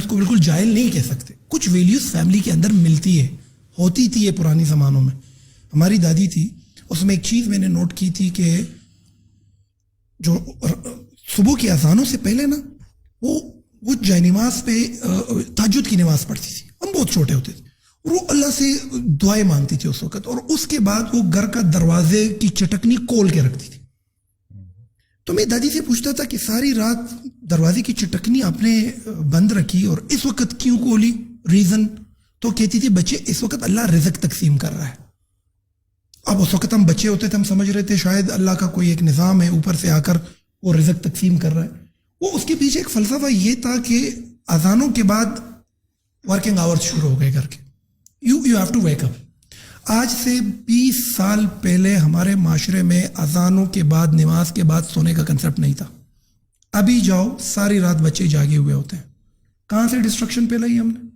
کو بالکل جاہل نہیں کہہ سکتے. کچھ ویلیوز فیملی کے اندر ملتی ہے, ہوتی تھی یہ پرانے زمانوں میں. ہماری دادی تھی, اس میں ایک چیز میں نے نوٹ کی تھی کہ جو صبح کی اذانوں سے پہلے نا وہ جائے نماز پہ تہجد کی نماز پڑھتی تھی. ہم بہت چھوٹے ہوتے تھے اور وہ اللہ سے دعائیں مانگتی تھی اس وقت, اور اس کے بعد وہ گھر کا دروازے کی چٹکنی کھول کے رکھتی تھی. تو میں دادی سے پوچھتا تھا کہ ساری رات دروازے کی چٹکنی آپ نے بند رکھی اور اس وقت کیوں کھولی, ریزن؟ تو کہتی تھی بچے اس وقت اللہ رزق تقسیم کر رہا ہے. اب اس وقت ہم بچے ہوتے تھے, ہم سمجھ رہے تھے شاید اللہ کا کوئی ایک نظام ہے اوپر سے آ کر وہ رزق تقسیم کر رہا ہے. وہ اس کے پیچھے ایک فلسفہ یہ تھا کہ اذانوں کے بعد ورکنگ آورز شروع ہو گئے گھر کے, you have to wake up. آج سے 20 سال پہلے ہمارے معاشرے میں اذانوں کے بعد, نماز کے بعد سونے کا کنسپٹ نہیں تھا. ابھی جاؤ ساری رات بچے جاگے ہوئے ہوتے ہیں. کہاں سے ڈسٹرکشن پھیلائی ہم نے؟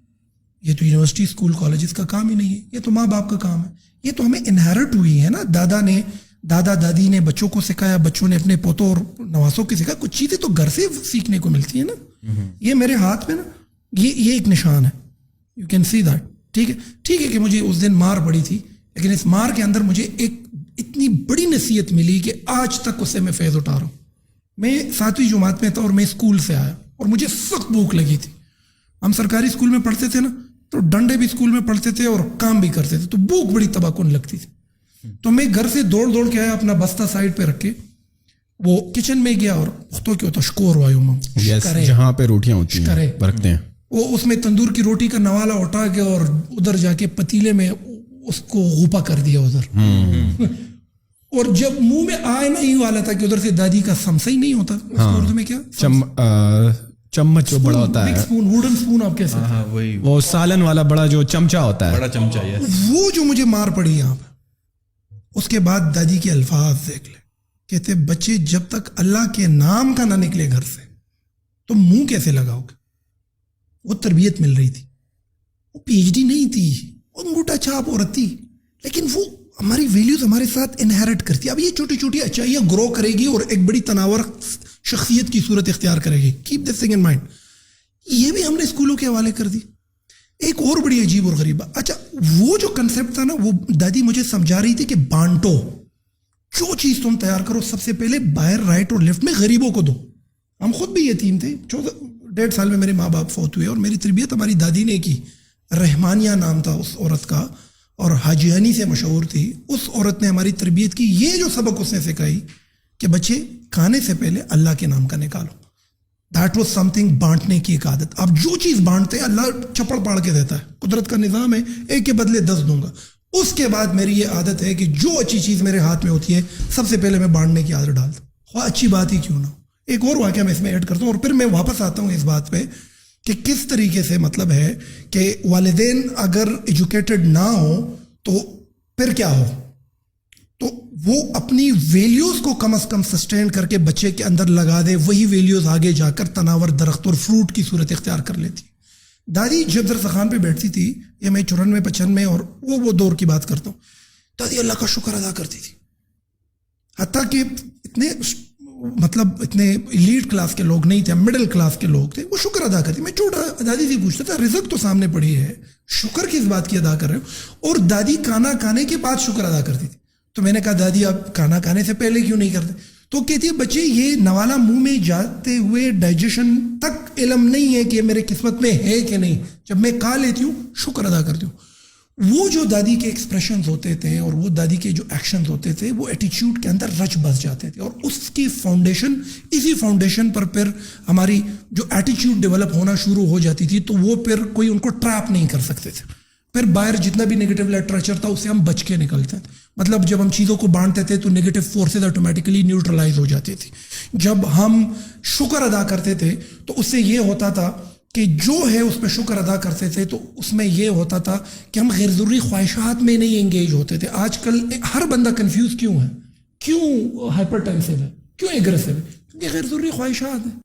یہ تو یونیورسٹی اسکول کالجز کا کام ہی نہیں ہے, یہ تو ماں باپ کا کام ہے. یہ تو ہمیں انہیرٹ ہوئی ہے نا, دادا دادی نے بچوں کو سکھایا, بچوں نے اپنے پوتوں اور نواسوں کو سکھایا. کچھ چیزیں تو گھر سے سیکھنے کو ملتی ہیں نا. یہ میرے ہاتھ میں نا یہ ایک نشان ہے, یو کین سی دیٹ. ٹھیک ہے کہ مجھے اس دن مار پڑی تھی, لیکن اس مار کے اندر مجھے ایک اتنی بڑی نصیحت ملی کہ آج تک اس سے میں فیض اٹھا رہا ہوں. میں 7ویں جماعت میں تھا اور میں اسکول سے آیا اور مجھے سخت بھوک لگی تھی. ہم سرکاری اسکول میں پڑھتے تھے نا, تو ڈنڈے بھی اسکول میں پڑھتے تھے اور کام بھی کرتے تھے, تو بھوک بڑی تباہ کن لگتی تھی. تو میں گھر سے دوڑ کے آیا, اپنا بستہ سائڈ پہ رکھ کے وہ کچن میں گیا اور پختوں کے ہوتا شکور وایو جہاں پہ روٹیاں ہوتی ہیں برکتے ہیں, وہ اس میں تندور کی روٹی کا نوالا اٹھا کے اور ادھر جا کے پتیلے میں اس کو غوپا کر دیا ادھر. اور جب منہ میں آئے نا ہی والا تھا کہ ادھر سے دادی کا سمسا ہی نہیں ہوتا, اس کو اردو میں کیا چمچ جو بڑا ہوتا ہے, ووڈن اسپون آپ کہہ سکتے ہیں, وہ سالن والا بڑا جو چمچہ ہوتا ہے, بڑا چمچہ, وہ جو مجھے مار پڑی یہاں پہ. اس کے بعد دادی کے الفاظ دیکھ لے, کہتے بچے جب تک اللہ کے نام کا نہ نکلے گھر سے تو منہ کیسے لگاؤ گے. وہ تربیت مل رہی تھی, وہ پی ایچ ڈی نہیں تھی, وہ انگوٹھا چھاپ عورت تھی, لیکن وہ ہماری ویلیوز ہمارے ساتھ انہیرٹ کرتی. اب یہ چھوٹی چھوٹی اچھائیاں گرو کرے گی اور ایک بڑی تناور شخصیت کی صورت اختیار کرے گی. Keep this thing in mind. یہ بھی ہم نے اسکولوں کے حوالے کر دی. ایک اور بڑی عجیب اور غریب, اچھا وہ جو کنسپٹ تھا نا, وہ دادی مجھے سمجھا رہی تھی کہ بانٹو, جو چیز تم تیار کرو سب سے پہلے باہر رائٹ اور لیفٹ میں غریبوں کو دو. ہم خود بھی یتیم تھے, 1.5 سال میں میرے ماں باپ فوت ہوئے, اور میری تربیت ہماری دادی نے کی. رحمانیہ نام تھا اس عورت کا, اور حاجیانی سے مشہور تھی. اس عورت نے ہماری تربیت کی. یہ جو سبق اس نے سکھائی کہ بچے کھانے سے پہلے اللہ کے نام کا نکالو. دیٹ واز سم تھنگ, بانٹنے کی ایک عادت. اب جو چیز بانٹتے ہیں اللہ چپڑ پاڑ کے دیتا ہے, قدرت کا نظام ہے, ایک کے بدلے 10 دوں گا. اس کے بعد میری یہ عادت ہے کہ جو اچھی چیز میرے ہاتھ میں ہوتی ہے سب سے پہلے میں بانٹنے کی عادت ڈالتا ہوں, خواہ اچھی بات ہی کیوں نہ ہو. ایک اور واقعہ میں اس میں ایڈ کرتا ہوں, اور پھر میں واپس آتا ہوں اس بات پہ کہ کس طریقے سے مطلب ہے کہ والدین اگر ایجوکیٹڈ نہ ہو تو پھر کیا ہو. تو وہ اپنی ویلیوز کو کم از کم سسٹین کر کے بچے کے اندر لگا دے, وہی ویلیوز آگے جا کر تناور درخت اور فروٹ کی صورت اختیار کر لیتی. دادی جب درستخوان پہ بیٹھتی تھی, یہ میں 94-95 اور وہ دور کی بات کرتا ہوں, دادی اللہ کا شکر ادا کرتی تھی. حتیٰ کہ اتنے ایلیٹ کلاس کے لوگ نہیں تھے, مڈل کلاس کے لوگ تھے, وہ شکر ادا کرتی. میں چھوٹا دادی سے پوچھتا تھا رزق تو سامنے پڑی ہے, شکر کس بات کی ادا کر رہے ہو. اور دادی کھانا کھانے کے بعد شکر ادا کرتی تھی. تو میں نے کہا دادی آپ کھانا کھانے سے پہلے کیوں نہیں کرتے؟ تو کہتی ہے بچے یہ نوالا منہ میں جاتے ہوئے ڈائجیشن تک علم نہیں ہے کہ میرے قسمت میں ہے کہ نہیں. جب میں کھا لیتی ہوں شکر ادا کرتی ہوں. وہ جو دادی کے ایکسپریشنز ہوتے تھے اور وہ دادی کے جو ایکشنز ہوتے تھے, وہ ایٹیچیوڈ کے اندر رچ بس جاتے تھے, اور اس کی فاؤنڈیشن, اسی فاؤنڈیشن پر پھر ہماری جو ایٹیچیوڈ ڈیولپ ہونا شروع ہو جاتی تھی. تو وہ پھر کوئی ان کو ٹریپ نہیں کر سکتے تھے. پھر باہر جتنا بھی نگیٹو لٹریچر تھا اس سے ہم بچ کے نکلتے تھے. مطلب جب ہم چیزوں کو بانٹتے تھے تو نگیٹو فورسز آٹومیٹکلی نیوٹرلائز ہو جاتی تھی. جب ہم شکر ادا کرتے تھے تو اس سے یہ ہوتا تھا کہ جو ہے اس پہ شکر ادا کرتے تھے, تو اس میں یہ ہوتا تھا کہ ہم غیر ضروری خواہشات میں نہیں انگیج ہوتے تھے. آج کل ہر بندہ کنفیوز کیوں ہے, کیوں ہائپر ٹینسو ہے, کیوں ایگریسو ہے؟ کیونکہ غیر ضروری خواہشات ہیں.